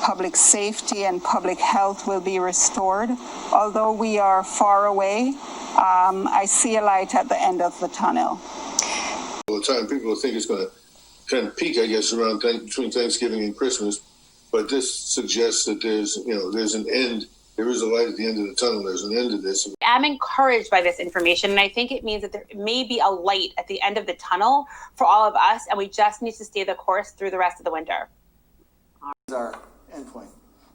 public safety and public health will be restored. Although we are far away, I see a light at the end of the tunnel. All the time, people think it's going to kind of peak, I guess, around between Thanksgiving and Christmas. But this suggests that there's an end. There is a light at the end of the tunnel. There's an end to this. I'm encouraged by this information, and I think it means that there may be a light at the end of the tunnel for all of us, and we just need to stay the course through the rest of the winter. This is our endpoint,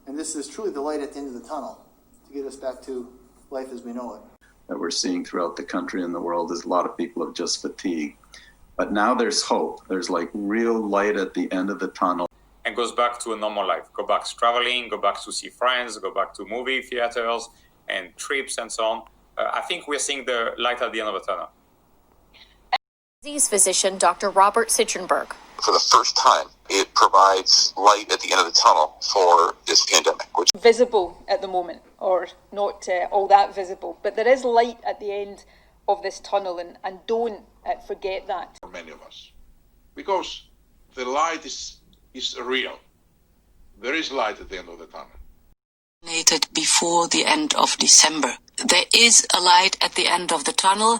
and this is truly the light at the end of the tunnel to get us back to life as we know it. That we're seeing throughout the country and the world is a lot of people have just fatigued. But now there's hope. There's like real light at the end of the tunnel. And goes back to a normal life. Go back to traveling, go back to see friends, go back to movie theaters and trips and so on. I think we're seeing the light at the end of the tunnel. Disease physician Dr. Robert Citrenberg. For the first time, it provides light at the end of the tunnel for this pandemic. Which visible at the moment, or not all that visible, but there is light at the end of this tunnel, and don't forget that. For many of us, because the light is real. There is light at the end of the tunnel. Before the end of December. There is a light at the end of the tunnel.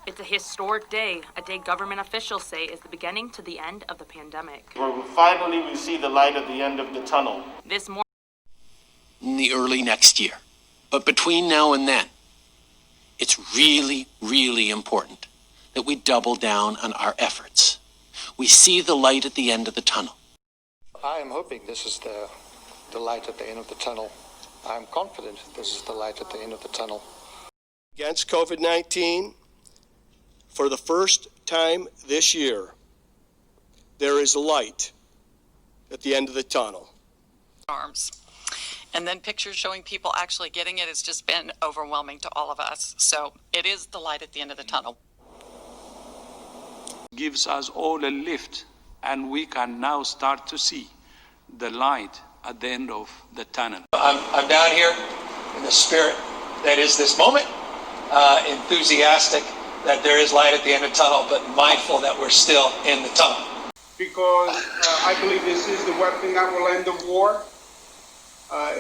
It's a historic day, a day government officials say is the beginning to the end of the pandemic. Where finally we see the light at the end of the tunnel. This morning. In the early next year. But between now and then, it's really, really important that we double down on our efforts. We see the light at the end of the tunnel. I am hoping this is the light at the end of the tunnel. I'm confident this is the light at the end of the tunnel. Against COVID-19, for the first time this year, there is light at the end of the tunnel. Arms. And then pictures showing people actually getting it has just been overwhelming to all of us. So it is the light at the end of the tunnel. Gives us all a lift, and we can now start to see the light at the end of the tunnel. I'm down here in the spirit that is this moment, enthusiastic that there is light at the end of the tunnel, but mindful that we're still in the tunnel. Because I believe this is the weapon that will end the war.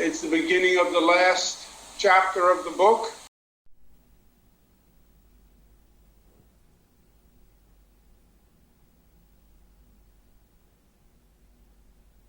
It's the beginning of the last chapter of the book.